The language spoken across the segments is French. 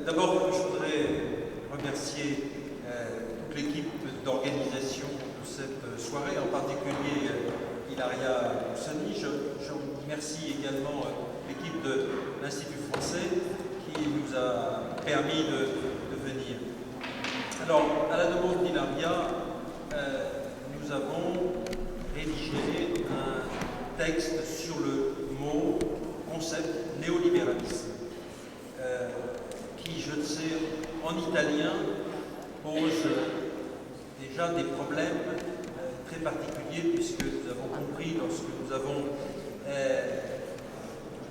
D'abord, je voudrais remercier toute l'équipe d'organisation de cette soirée, en particulier Hilaria Boussani. Je remercie également l'équipe de l'Institut français qui nous a permis de venir. Alors, à la demande d'Hilaria, nous avons rédigé un texte sur le mot, concept néolibéralisme, qui, je le sais, en italien, pose déjà des problèmes très particuliers, puisque nous avons compris,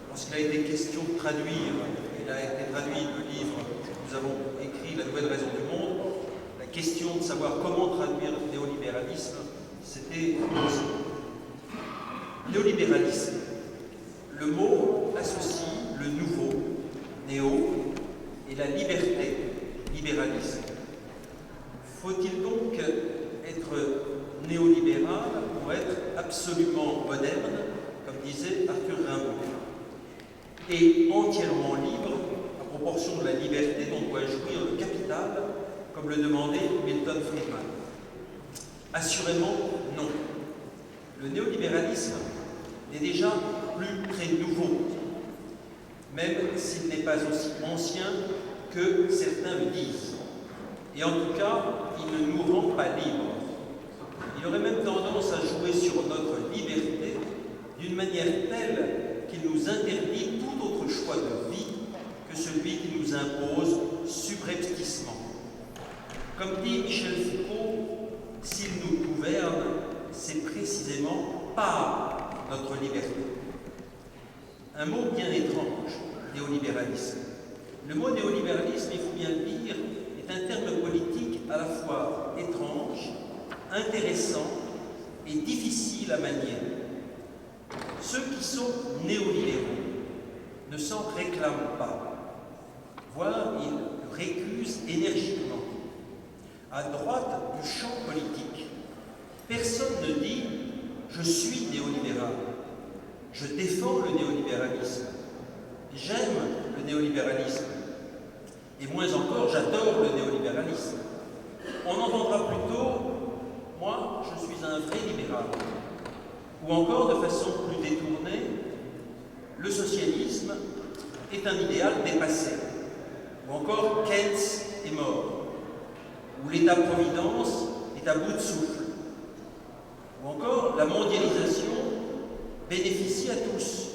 lorsqu'il a été question de traduire, il a été traduit le livre que nous avons écrit, La Nouvelle Raison du Monde, la question de savoir comment traduire le néolibéralisme, c'était néolibéralisme. Le mot associe le nouveau, néo, et la liberté, libéralisme. Faut-il donc être néolibéral pour être absolument moderne, comme disait Arthur Rimbaud, et entièrement libre à proportion de la liberté dont doit jouir le capital, comme le demandait Milton Friedman? Assurément non. Le néolibéralisme n'est déjà plus très nouveau, même s'il n'est pas aussi ancien que certains le disent. Et en tout cas, il ne nous rend pas libres. Il aurait même tendance à jouer sur notre liberté d'une manière telle qu'il nous interdit tout autre choix de vie que celui qui nous impose subrepticement. Comme dit Michel Foucault, s'il nous gouverne, c'est précisément par notre liberté. Un mot bien étrange, néolibéralisme. Le mot néolibéralisme, il faut bien le dire, est un terme politique à la fois étrange, intéressant et difficile à manier. Ceux qui sont néolibéraux ne s'en réclament pas, voire ils le récusent énergiquement. À droite du champ politique, personne ne dit « je suis néolibéral », je défends le néolibéralisme, j'aime le néolibéralisme, et moins encore, j'adore le néolibéralisme. On entendra plutôt « moi, je suis un vrai libéral », ou encore, de façon plus détournée, « le socialisme est un idéal dépassé », ou encore « Keynes est mort », ou « l'État-providence est à bout de souffle », ou encore « la mondialisation bénéficie à tous,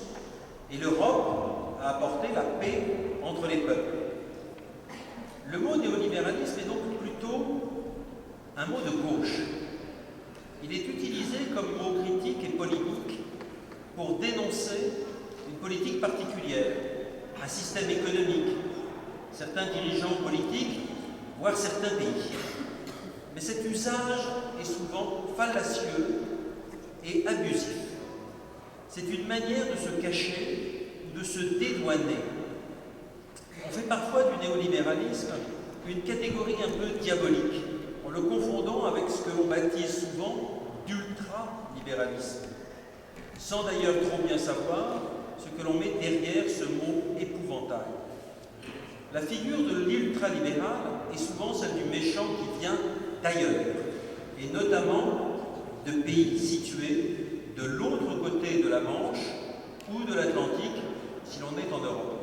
et l'Europe a apporté la paix entre les peuples ». Le mot néolibéralisme est donc plutôt un mot de gauche. Il est utilisé comme mot critique et polémique pour dénoncer une politique particulière, un système économique, certains dirigeants politiques, voire certains pays. Mais cet usage est souvent fallacieux et abusif. C'est une manière de se cacher ou de se dédouaner. On fait parfois du néolibéralisme une catégorie un peu diabolique, en le confondant avec ce que l'on baptise souvent d'ultralibéralisme, sans d'ailleurs trop bien savoir ce que l'on met derrière ce mot épouvantail. La figure de l'ultralibéral est souvent celle du méchant qui vient d'ailleurs, et notamment de pays situés de l'autre côté de la Manche ou de l'Atlantique, si l'on est en Europe.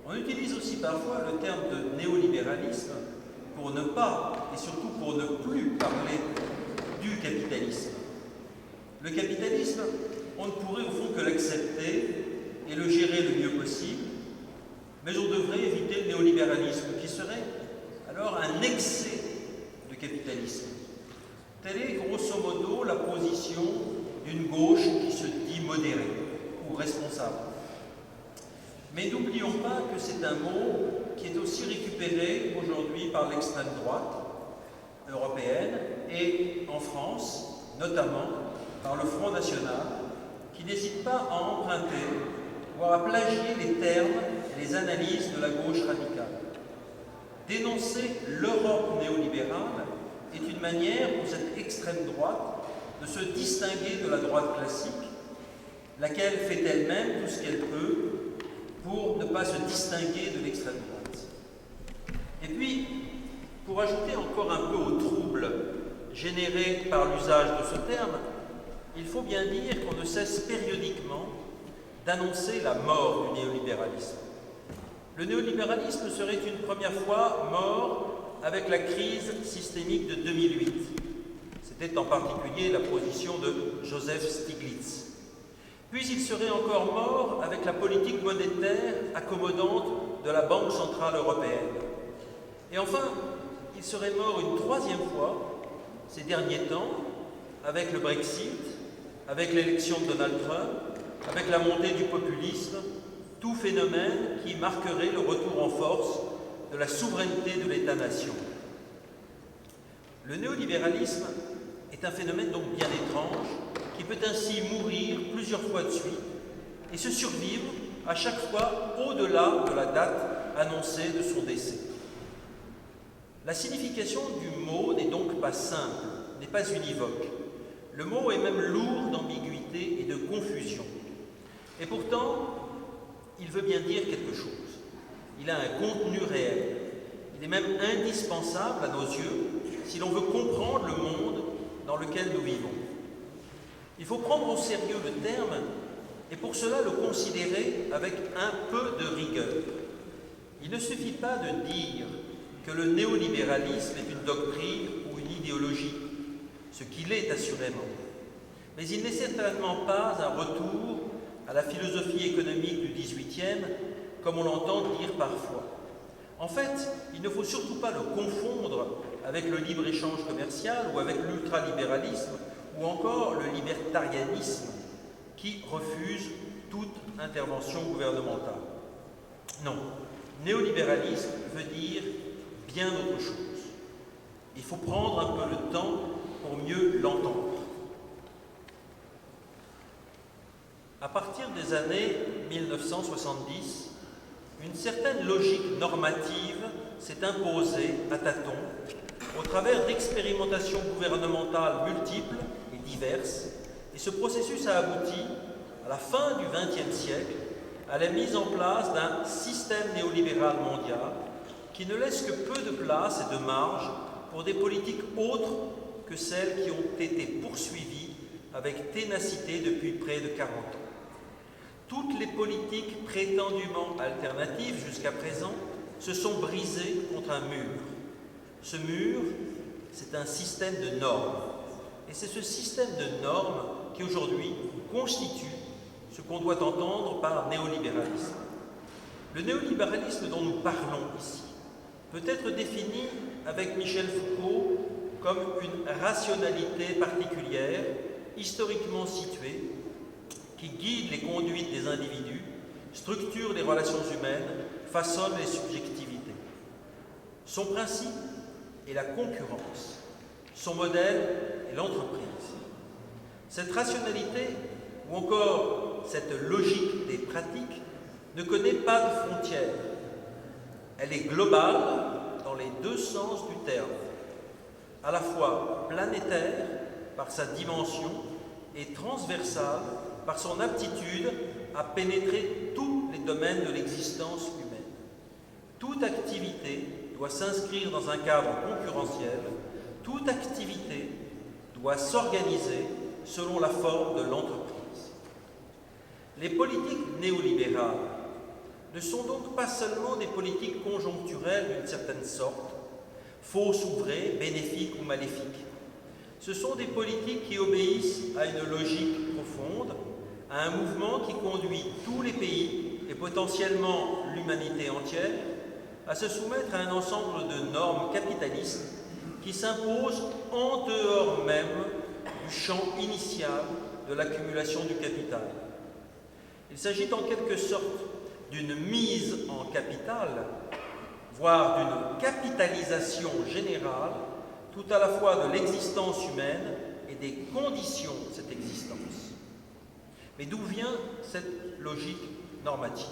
On utilise aussi parfois le terme de néolibéralisme pour ne pas, et surtout pour ne plus parler du capitalisme. Le capitalisme, on ne pourrait au fond que l'accepter et le gérer le mieux possible, mais on devrait éviter le néolibéralisme, qui serait alors un excès de capitalisme. Telle est grosso modo la position d'une gauche qui se dit modérée ou responsable. Mais n'oublions pas que c'est un mot qui est aussi récupéré aujourd'hui par l'extrême droite européenne et en France, notamment par le Front National, qui n'hésite pas à emprunter, voire à plagier les termes et les analyses de la gauche radicale. Dénoncer l'Europe néolibérale est une manière pour cette extrême droite de se distinguer de la droite classique, laquelle fait elle-même tout ce qu'elle peut pour ne pas se distinguer de l'extrême droite. Et puis, pour ajouter encore un peu au trouble généré par l'usage de ce terme, il faut bien dire qu'on ne cesse périodiquement d'annoncer la mort du néolibéralisme. Le néolibéralisme serait une première fois mort avec la crise systémique de 2008. C'était en particulier la position de Joseph Stiglitz. Puis il serait encore mort avec la politique monétaire accommodante de la Banque centrale européenne. Et enfin, il serait mort une troisième fois ces derniers temps avec le Brexit, avec l'élection de Donald Trump, avec la montée du populisme, tout phénomène qui marquerait le retour en force de la souveraineté de l'État-nation. Le néolibéralisme est un phénomène donc bien étrange qui peut ainsi mourir plusieurs fois de suite et se survivre à chaque fois au-delà de la date annoncée de son décès. La signification du mot n'est donc pas simple, n'est pas univoque. Le mot est même lourd d'ambiguïté et de confusion. Et pourtant, il veut bien dire quelque chose. Il a un contenu réel. Il est même indispensable à nos yeux si l'on veut comprendre le monde dans lequel nous vivons. Il faut prendre au sérieux le terme et pour cela le considérer avec un peu de rigueur. Il ne suffit pas de dire que le néolibéralisme est une doctrine ou une idéologie, ce qu'il est assurément. Mais il n'est certainement pas un retour à la philosophie économique du XVIIIe, comme on l'entend dire parfois. En fait, il ne faut surtout pas le confondre avec le libre-échange commercial ou avec l'ultralibéralisme ou encore le libertarianisme qui refuse toute intervention gouvernementale. Non, néolibéralisme veut dire bien autre chose. Il faut prendre un peu le temps pour mieux l'entendre. À partir des années 1970, une certaine logique normative s'est imposée à tâtons au travers d'expérimentations gouvernementales multiples et diverses, et ce processus a abouti, à la fin du XXe siècle, à la mise en place d'un système néolibéral mondial qui ne laisse que peu de place et de marge pour des politiques autres que celles qui ont été poursuivies avec ténacité depuis près de 40 ans. Toutes les politiques prétendument alternatives jusqu'à présent se sont brisées contre un mur. Ce mur, c'est un système de normes. Et c'est ce système de normes qui aujourd'hui constitue ce qu'on doit entendre par néolibéralisme. Le néolibéralisme dont nous parlons ici peut être défini avec Michel Foucault comme une rationalité particulière, historiquement située, qui guide les conduites des individus, structure les relations humaines, façonne les subjectivités. Son principe est la concurrence, son modèle est l'entreprise. Cette rationalité, ou encore cette logique des pratiques, ne connaît pas de frontières. Elle est globale dans les deux sens du terme, à la fois planétaire par sa dimension et transversale par son aptitude à pénétrer tous les domaines de l'existence humaine. Toute activité doit s'inscrire dans un cadre concurrentiel, toute activité doit s'organiser selon la forme de l'entreprise. Les politiques néolibérales ne sont donc pas seulement des politiques conjoncturelles d'une certaine sorte, fausses ou vraies, bénéfiques ou maléfiques. Ce sont des politiques qui obéissent à une logique profonde, à un mouvement qui conduit tous les pays et potentiellement l'humanité entière à se soumettre à un ensemble de normes capitalistes qui s'imposent en dehors même du champ initial de l'accumulation du capital. Il s'agit en quelque sorte d'une mise en capital, voire d'une capitalisation générale, tout à la fois de l'existence humaine et des conditions de cette existence. Mais d'où vient cette logique normative?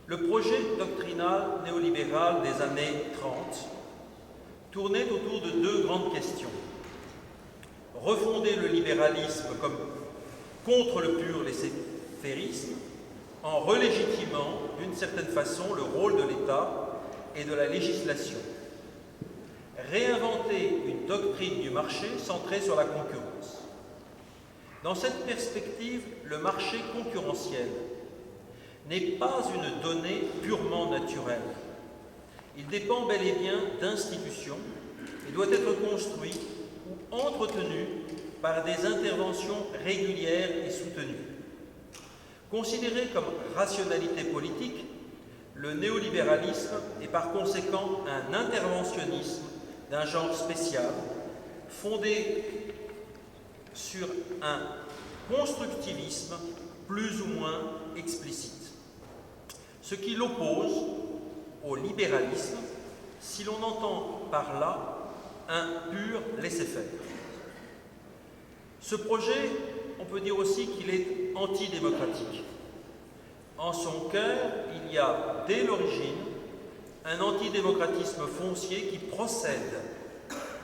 Le projet doctrinal néolibéral des années 30 tournait autour de deux grandes questions. Refonder le libéralisme comme contre le pur laisser-fairisme en relégitimant d'une certaine façon le rôle de l'État et de la législation. Réinventer une doctrine du marché centrée sur la concurrence. Dans cette perspective, le marché concurrentiel n'est pas une donnée purement naturelle. Il dépend bel et bien d'institutions et doit être construit ou entretenu par des interventions régulières et soutenues. Considéré comme rationalité politique, le néolibéralisme est par conséquent un interventionnisme d'un genre spécial, fondé sur un constructivisme plus ou moins explicite, ce qui l'oppose au libéralisme, si l'on entend par là un pur laisser-faire. Ce projet, on peut dire aussi qu'il est antidémocratique. En son cœur, il y a dès l'origine un antidémocratisme foncier qui procède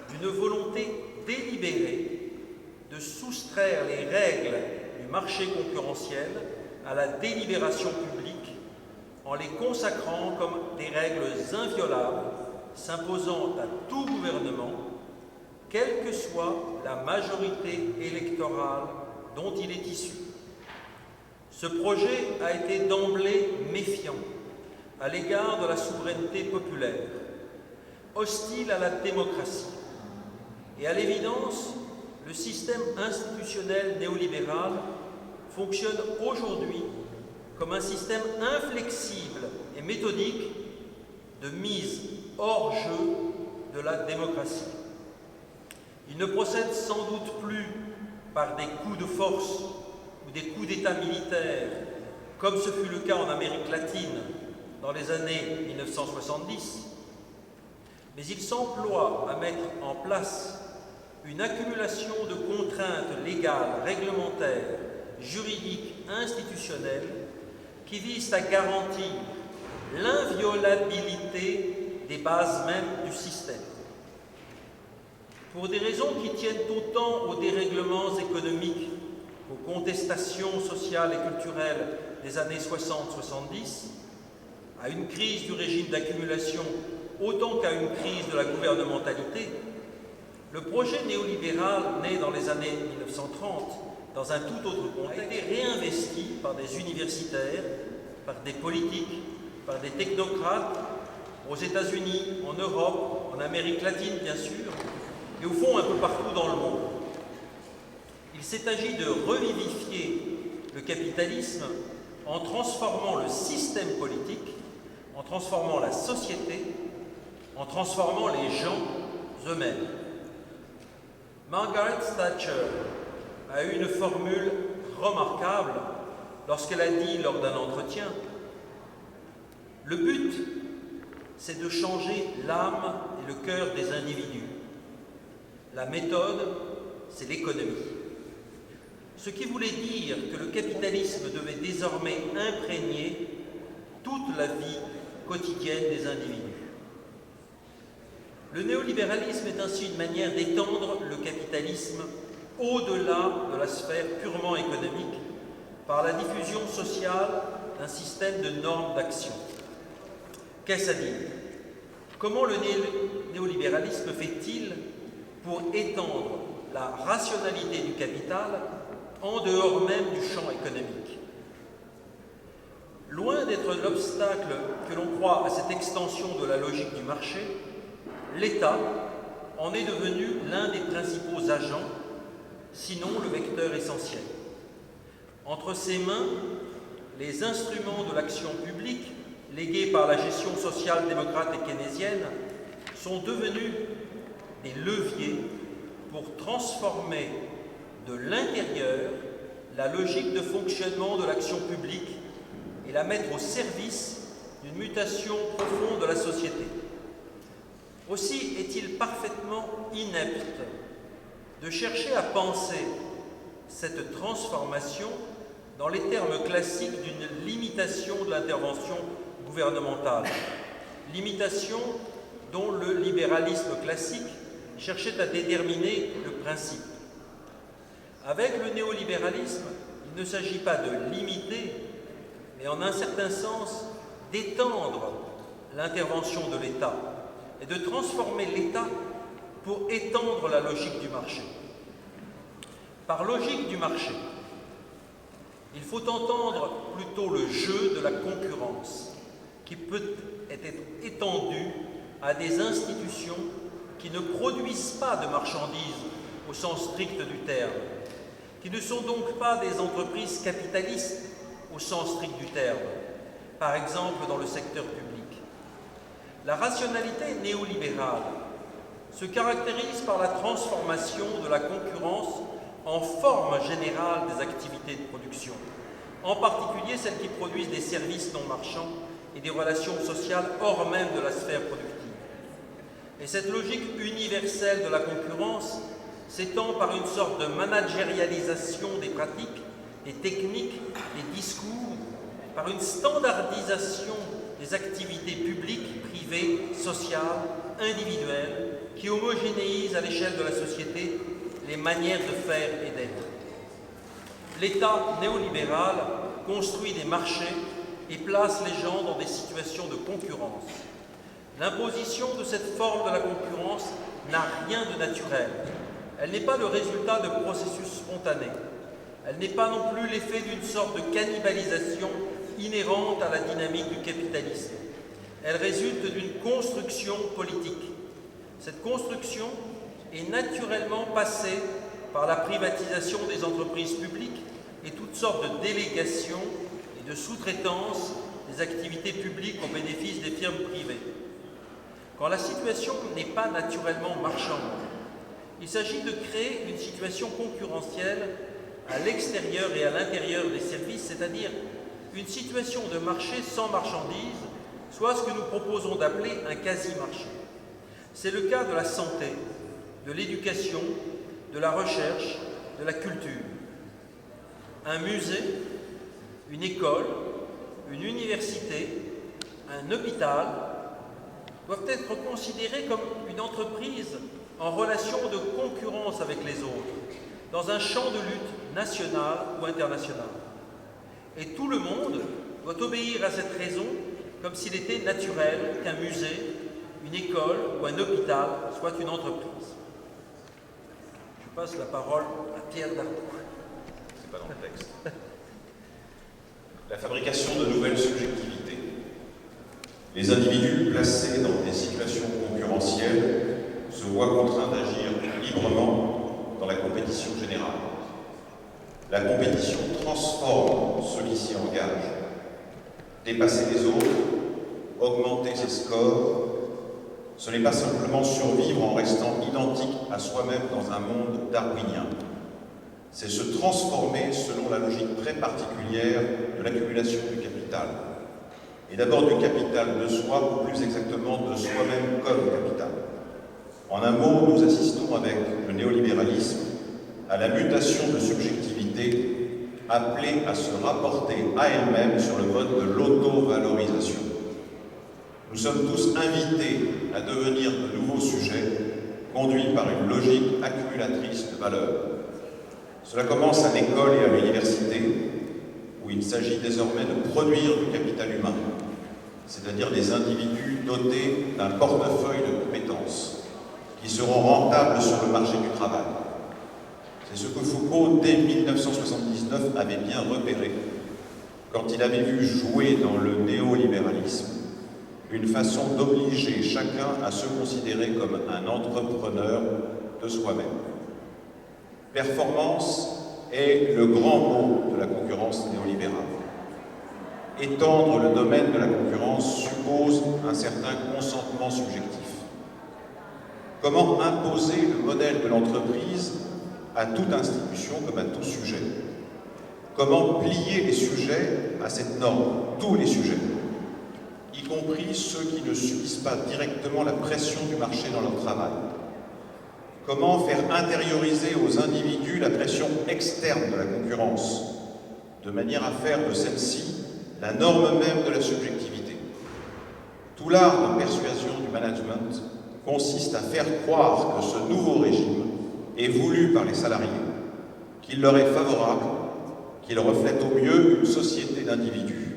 d'une volonté délibérée de soustraire les règles du marché concurrentiel à la délibération publique en les consacrant comme des règles inviolables s'imposant à tout gouvernement, quelle que soit la majorité électorale dont il est issu. Ce projet a été d'emblée méfiant à l'égard de la souveraineté populaire, hostile à la démocratie. Et à l'évidence, le système institutionnel néolibéral fonctionne aujourd'hui comme un système inflexible et méthodique de mise hors jeu de la démocratie. Il ne procède sans doute plus par des coups de force ou des coups d'État militaires, comme ce fut le cas en Amérique latine dans les années 1970, mais il s'emploie à mettre en place une accumulation de contraintes légales, réglementaires, juridiques, institutionnelles qui visent à garantir l'inviolabilité des bases mêmes du système. Pour des raisons qui tiennent autant aux dérèglements économiques qu'aux contestations sociales et culturelles des années 60-70, à une crise du régime d'accumulation autant qu'à une crise de la gouvernementalité, le projet néolibéral, né dans les années 1930, dans un tout autre contexte, a été réinvesti par des universitaires, par des politiques, par des technocrates, aux États-Unis, en Europe, en Amérique latine bien sûr, et au fond un peu partout dans le monde. Il s'est agi de revivifier le capitalisme en transformant le système politique, en transformant la société, en transformant les gens eux-mêmes. Margaret Thatcher a eu une formule remarquable lorsqu'elle a dit lors d'un entretien « Le but, c'est de changer l'âme et le cœur des individus. La méthode, c'est l'économie. » Ce qui voulait dire que le capitalisme devait désormais imprégner toute la vie quotidienne des individus. Le néolibéralisme est ainsi une manière d'étendre le capitalisme au-delà de la sphère purement économique par la diffusion sociale d'un système de normes d'action. Qu'est-ce à dire? Comment le néolibéralisme fait-il pour étendre la rationalité du capital en dehors même du champ économique? Loin d'être l'obstacle que l'on croit à cette extension de la logique du marché, l'État en est devenu l'un des principaux agents, sinon le vecteur essentiel. Entre ses mains, les instruments de l'action publique, légués par la gestion sociale démocrate et keynésienne, sont devenus des leviers pour transformer de l'intérieur la logique de fonctionnement de l'action publique et la mettre au service d'une mutation profonde de la société. Aussi est-il parfaitement inepte de chercher à penser cette transformation dans les termes classiques d'une limitation de l'intervention gouvernementale, limitation dont le libéralisme classique cherchait à déterminer le principe. Avec le néolibéralisme, il ne s'agit pas de limiter, mais en un certain sens d'étendre l'intervention de l'État et de transformer l'État pour étendre la logique du marché. Par logique du marché, il faut entendre plutôt le jeu de la concurrence qui peut être étendu à des institutions qui ne produisent pas de marchandises au sens strict du terme, qui ne sont donc pas des entreprises capitalistes au sens strict du terme, par exemple dans le secteur public. La rationalité néolibérale se caractérise par la transformation de la concurrence en forme générale des activités de production, en particulier celles qui produisent des services non marchands et des relations sociales hors même de la sphère productive. Et cette logique universelle de la concurrence s'étend par une sorte de managérialisation des pratiques, des techniques, des discours, par une standardisation des activités publiques, privées, sociales, individuelles, qui homogénéisent à l'échelle de la société les manières de faire et d'être. L'État néolibéral construit des marchés et place les gens dans des situations de concurrence. L'imposition de cette forme de la concurrence n'a rien de naturel. Elle n'est pas le résultat de processus spontanés. Elle n'est pas non plus l'effet d'une sorte de cannibalisation inhérente à la dynamique du capitalisme. Elle résulte d'une construction politique. Cette construction est naturellement passée par la privatisation des entreprises publiques et toutes sortes de délégations et de sous-traitance des activités publiques au bénéfice des firmes privées. Quand la situation n'est pas naturellement marchande, il s'agit de créer une situation concurrentielle à l'extérieur et à l'intérieur des services, c'est-à-dire une situation de marché sans marchandises, soit ce que nous proposons d'appeler un quasi-marché. C'est le cas de la santé, de l'éducation, de la recherche, de la culture. Un musée, une école, une université, un hôpital doivent être considérés comme une entreprise en relation de concurrence avec les autres, dans un champ de lutte national ou international. Et tout le monde doit obéir à cette raison comme s'il était naturel qu'un musée, une école ou un hôpital soit une entreprise. Je passe la parole à Pierre Dardot. C'est pas dans le texte. La fabrication de nouvelles subjectivités. Les individus placés dans des situations concurrentielles se voient contraints d'agir librement dans la compétition générale. La compétition transforme ceux qui s'y engagent. Dépasser les autres, augmenter ses scores, ce n'est pas simplement survivre en restant identique à soi-même dans un monde darwinien. C'est se transformer selon la logique très particulière de l'accumulation du capital. Et d'abord du capital de soi, ou plus exactement de soi-même comme capital. En un mot, nous assistons avec le néolibéralisme à la mutation de subjectivité appelée à se rapporter à elle-même sur le mode de l'auto-valorisation. Nous sommes tous invités à devenir de nouveaux sujets, conduits par une logique accumulatrice de valeurs. Cela commence à l'école et à l'université, où il s'agit désormais de produire du capital humain, c'est-à-dire des individus dotés d'un portefeuille de compétences, qui seront rentables sur le marché du travail. C'est ce que Foucault, dès 1979, avait bien repéré, quand il avait vu jouer dans le néolibéralisme une façon d'obliger chacun à se considérer comme un entrepreneur de soi-même. Performance est le grand mot de la concurrence néolibérale. Étendre le domaine de la concurrence suppose un certain consentement subjectif. Comment imposer le modèle de l'entreprise à toute institution comme à tout sujet? Comment plier les sujets à cette norme, tous les sujets, y compris ceux qui ne subissent pas directement la pression du marché dans leur travail? Comment faire intérioriser aux individus la pression externe de la concurrence, de manière à faire de celle-ci la norme même de la subjectivité? Tout l'art de persuasion du management consiste à faire croire que ce nouveau régime est voulu par les salariés, qu'il leur est favorable, qu'il reflète au mieux une société d'individus,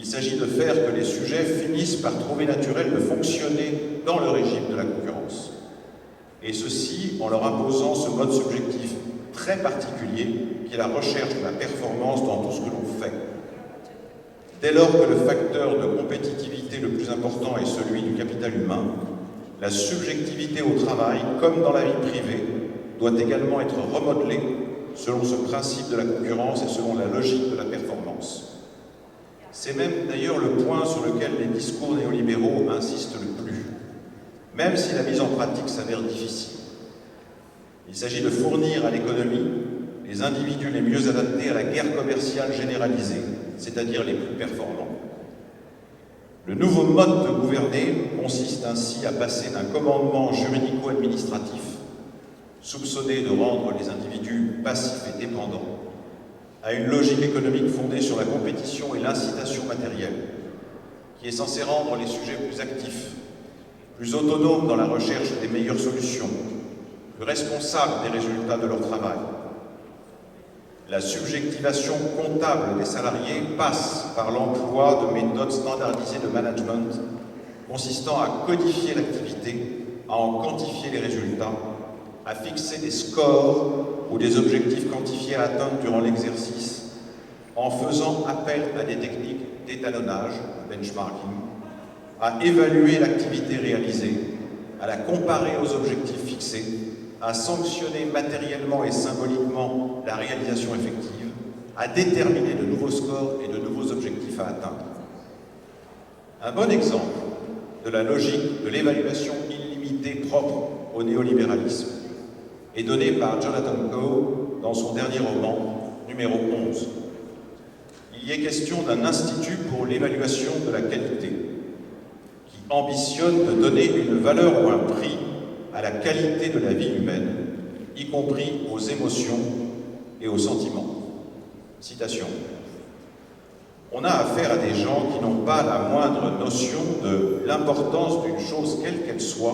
Il s'agit de faire que les sujets finissent par trouver naturel de fonctionner dans le régime de la concurrence. Et ceci en leur imposant ce mode subjectif très particulier qui est la recherche de la performance dans tout ce que l'on fait. Dès lors que le facteur de compétitivité le plus important est celui du capital humain, la subjectivité au travail, comme dans la vie privée, doit également être remodelée selon ce principe de la concurrence et selon la logique de la performance. C'est même d'ailleurs le point sur lequel les discours néolibéraux insistent le plus, même si la mise en pratique s'avère difficile. Il s'agit de fournir à l'économie les individus les mieux adaptés à la guerre commerciale généralisée, c'est-à-dire les plus performants. Le nouveau mode de gouverner consiste ainsi à passer d'un commandement juridico-administratif, soupçonné de rendre les individus passifs et dépendants, à une logique économique fondée sur la compétition et l'incitation matérielle, qui est censée rendre les sujets plus actifs, plus autonomes dans la recherche des meilleures solutions, plus responsables des résultats de leur travail. La subjectivation comptable des salariés passe par l'emploi de méthodes standardisées de management consistant à codifier l'activité, à en quantifier les résultats, à fixer des scores ou des objectifs quantifiés à atteindre durant l'exercice, en faisant appel à des techniques d'étalonnage, benchmarking, à évaluer l'activité réalisée, à la comparer aux objectifs fixés, à sanctionner matériellement et symboliquement la réalisation effective, à déterminer de nouveaux scores et de nouveaux objectifs à atteindre. Un bon exemple de la logique de l'évaluation illimitée propre au néolibéralisme est donné par Jonathan Coe dans son dernier roman, numéro 11. Il y est question d'un institut pour l'évaluation de la qualité qui ambitionne de donner une valeur ou un prix à la qualité de la vie humaine, y compris aux émotions et aux sentiments. Citation. On a affaire à des gens qui n'ont pas la moindre notion de l'importance d'une chose quelle qu'elle soit,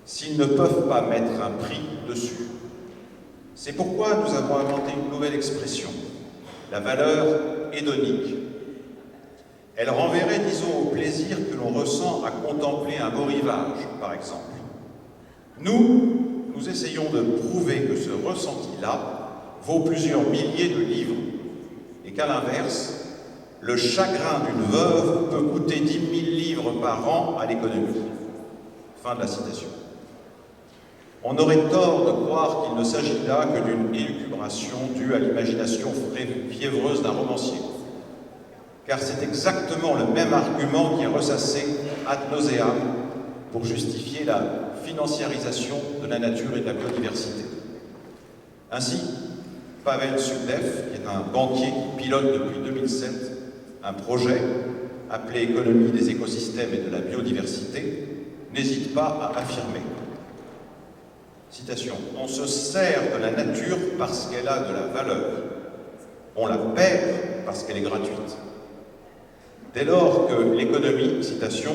s'ils ne peuvent pas mettre un prix dessus. C'est pourquoi nous avons inventé une nouvelle expression, la valeur hédonique. Elle renverrait, disons, au plaisir que l'on ressent à contempler un beau rivage, par exemple. Nous essayons de prouver que ce ressenti-là vaut plusieurs milliers de livres et qu'à l'inverse, le chagrin d'une veuve peut coûter 10 000 livres par an à l'économie. Fin de la citation. On aurait tort de croire qu'il ne s'agit là que d'une élucubration due à l'imagination fiévreuse d'un romancier, car c'est exactement le même argument qui est ressassé ad nauseam pour justifier la financiarisation de la nature et de la biodiversité. Ainsi, Pavel Sudev, qui est un banquier qui pilote depuis 2007 un projet appelé Économie des écosystèmes et de la biodiversité, n'hésite pas à affirmer, citation, « On se sert de la nature parce qu'elle a de la valeur, on la perd parce qu'elle est gratuite. » Dès lors que l'économie, citation,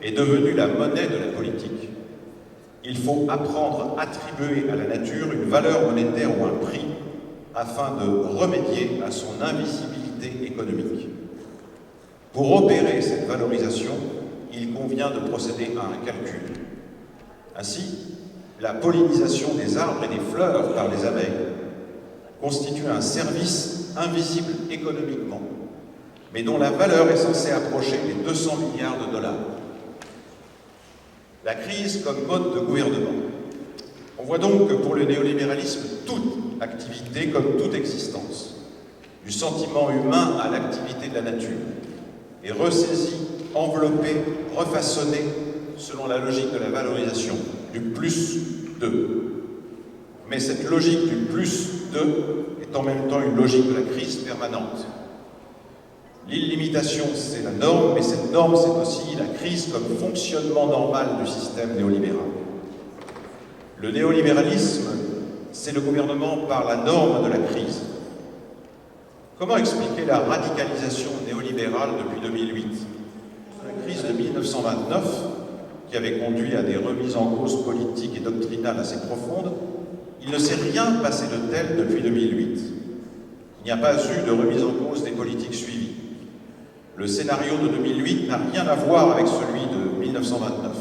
est devenue la monnaie de la politique, il faut apprendre à attribuer à la nature une valeur monétaire ou un prix afin de remédier à son invisibilité économique. Pour opérer cette valorisation, il convient de procéder à un calcul. Ainsi, la pollinisation des arbres et des fleurs par les abeilles constitue un service invisible économiquement, mais dont la valeur est censée approcher les 200 milliards de dollars. La crise comme mode de gouvernement. On voit donc que pour le néolibéralisme, toute activité comme toute existence, du sentiment humain à l'activité de la nature, est ressaisie, enveloppée, refaçonnée selon la logique de la valorisation, du plus de. Mais cette logique du plus de est en même temps une logique de la crise permanente. L'illimitation, c'est la norme, mais cette norme, c'est aussi la crise comme fonctionnement normal du système néolibéral. Le néolibéralisme, c'est le gouvernement par la norme de la crise. Comment expliquer la radicalisation néolibérale depuis 2008 ? La crise de 1929, qui avait conduit à des remises en cause politiques et doctrinales assez profondes, il ne s'est rien passé de tel depuis 2008. Il n'y a pas eu de remise en cause des politiques suivies. Le scénario de 2008 n'a rien à voir avec celui de 1929.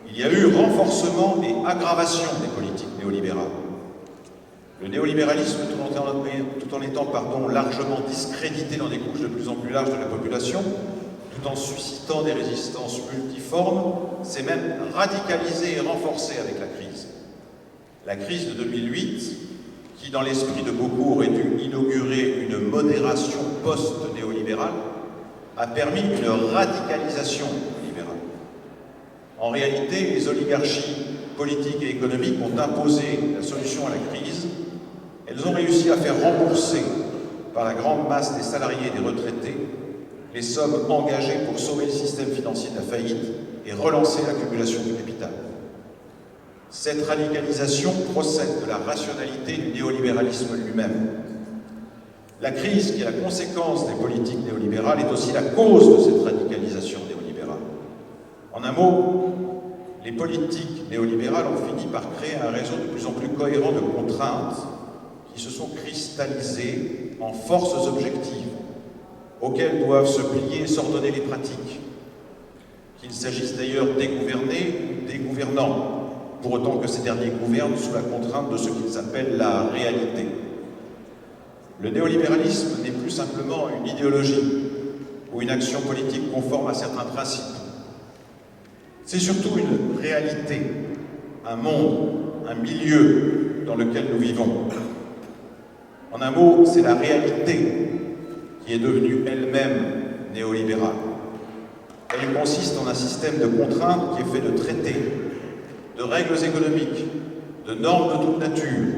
Il y a eu renforcement et aggravation des politiques néolibérales. Le néolibéralisme, tout en étant largement discrédité dans des couches de plus en plus larges de la population, tout en suscitant des résistances multiformes, s'est même radicalisé et renforcé avec la crise. La crise de 2008, qui dans l'esprit de beaucoup aurait dû inaugurer une modération post-néolibérale, a permis une radicalisation libérale. En réalité, les oligarchies politiques et économiques ont imposé la solution à la crise. Elles ont réussi à faire rembourser par la grande masse des salariés et des retraités les sommes engagées pour sauver le système financier de la faillite et relancer l'accumulation du capital. Cette radicalisation procède de la rationalité du néolibéralisme lui-même. La crise, qui est la conséquence des politiques néolibérales, est aussi la cause de cette radicalisation néolibérale. En un mot, les politiques néolibérales ont fini par créer un réseau de plus en plus cohérent de contraintes qui se sont cristallisées en forces objectives auxquelles doivent se plier et s'ordonner les pratiques, qu'il s'agisse d'ailleurs des gouvernés ou des gouvernants, pour autant que ces derniers gouvernent sous la contrainte de ce qu'ils appellent la réalité. Le néolibéralisme n'est plus simplement une idéologie ou une action politique conforme à certains principes. C'est surtout une réalité, un monde, un milieu dans lequel nous vivons. En un mot, c'est la réalité qui est devenue elle-même néolibérale. Elle consiste en un système de contraintes qui est fait de traités, de règles économiques, de normes de toute nature,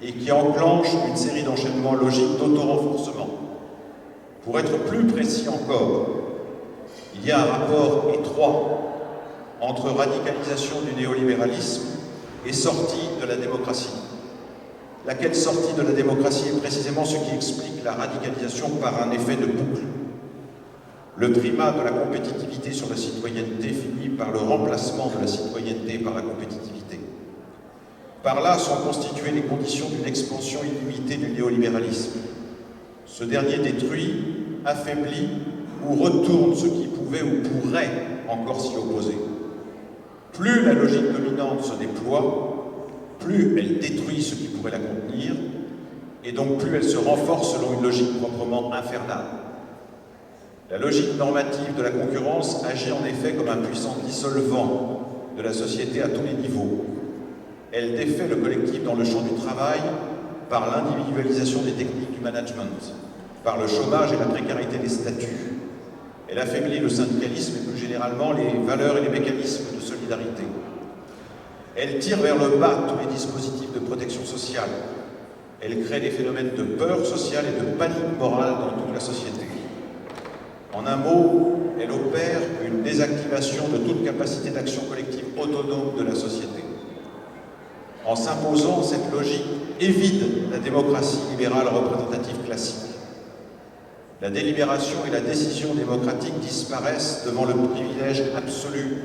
et qui enclenche une série d'enchaînements logiques d'auto-renforcement. Pour être plus précis encore, il y a un rapport étroit entre radicalisation du néolibéralisme et sortie de la démocratie. Laquelle sortie de la démocratie est précisément ce qui explique la radicalisation par un effet de boucle. Le primat de la compétitivité sur la citoyenneté finit par le remplacement de la citoyenneté par la compétitivité. Par là sont constituées les conditions d'une expansion illimitée du néolibéralisme. Ce dernier détruit, affaiblit ou retourne ce qui pouvait ou pourrait encore s'y opposer. Plus la logique dominante se déploie, plus elle détruit ce qui pourrait la contenir, et donc plus elle se renforce selon une logique proprement infernale. La logique normative de la concurrence agit en effet comme un puissant dissolvant de la société à tous les niveaux. Elle défait le collectif dans le champ du travail par l'individualisation des techniques du management, par le chômage et la précarité des statuts. Elle affaiblit le syndicalisme et plus généralement les valeurs et les mécanismes de solidarité. Elle tire vers le bas tous les dispositifs de protection sociale. Elle crée des phénomènes de peur sociale et de panique morale dans toute la société. En un mot, elle opère une désactivation de toute capacité d'action collective autonome de la société. En s'imposant, cette logique évite la démocratie libérale représentative classique. La délibération et la décision démocratique disparaissent devant le privilège absolu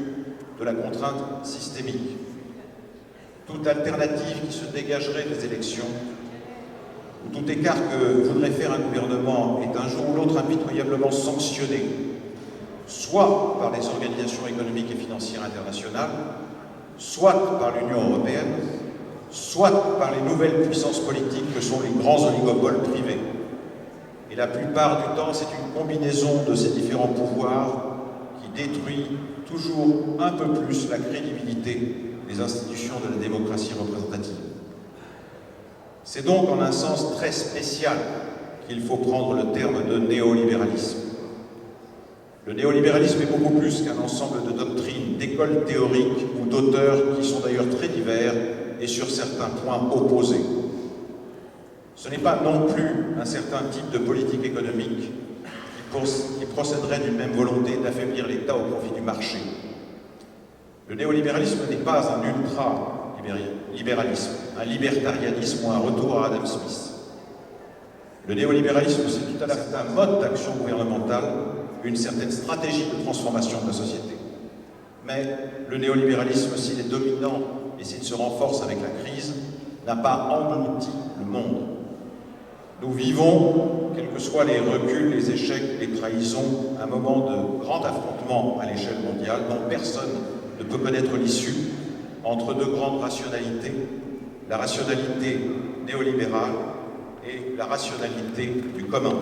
de la contrainte systémique. Toute alternative qui se dégagerait des élections, ou tout écart que voudrait faire un gouvernement est un jour ou l'autre impitoyablement sanctionné, soit par les organisations économiques et financières internationales, soit par l'Union européenne, soit par les nouvelles puissances politiques que sont les grands oligopoles privés. Et la plupart du temps, c'est une combinaison de ces différents pouvoirs qui détruit toujours un peu plus la crédibilité des institutions de la démocratie représentative. C'est donc en un sens très spécial qu'il faut prendre le terme de néolibéralisme. Le néolibéralisme est beaucoup plus qu'un ensemble de doctrines, d'écoles théoriques ou d'auteurs qui sont d'ailleurs très divers et sur certains points opposés. Ce n'est pas non plus un certain type de politique économique qui procéderait d'une même volonté d'affaiblir l'État au profit du marché. Le néolibéralisme n'est pas un ultra-libéralisme, un libertarianisme ou un retour à Adam Smith. Le néolibéralisme, c'est tout à la fois un mode d'action gouvernementale, une certaine stratégie de transformation de la société. Mais le néolibéralisme, s'il est dominant et s'il se renforce avec la crise, n'a pas englouti le monde. Nous vivons, quels que soient les reculs, les échecs, les trahisons, un moment de grand affrontement à l'échelle mondiale dont personne ne peut connaître l'issue, entre deux grandes rationalités, la rationalité néolibérale et la rationalité du commun.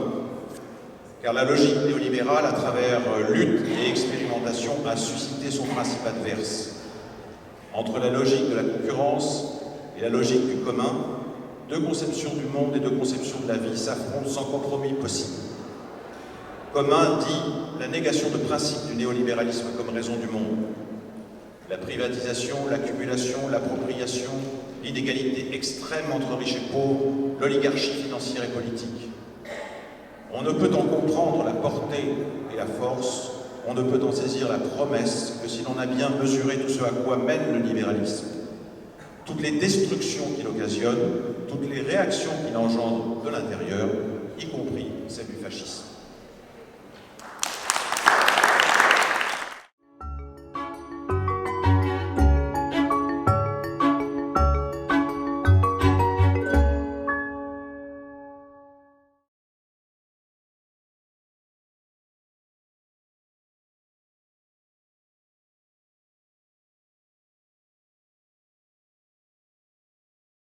Car la logique néolibérale, à travers lutte et expérimentation, a suscité son principe adverse. Entre la logique de la concurrence et la logique du commun, deux conceptions du monde et deux conceptions de la vie s'affrontent sans compromis possible. Commun dit la négation de principe du néolibéralisme comme raison du monde. La privatisation, l'accumulation, l'appropriation, l'inégalité extrême entre riches et pauvres, l'oligarchie financière et politique. On ne peut en comprendre la portée et la force, on ne peut en saisir la promesse que si l'on a bien mesuré tout ce à quoi mène le libéralisme, toutes les destructions qu'il occasionne, toutes les réactions qu'il engendre de l'intérieur, y compris celle du fascisme.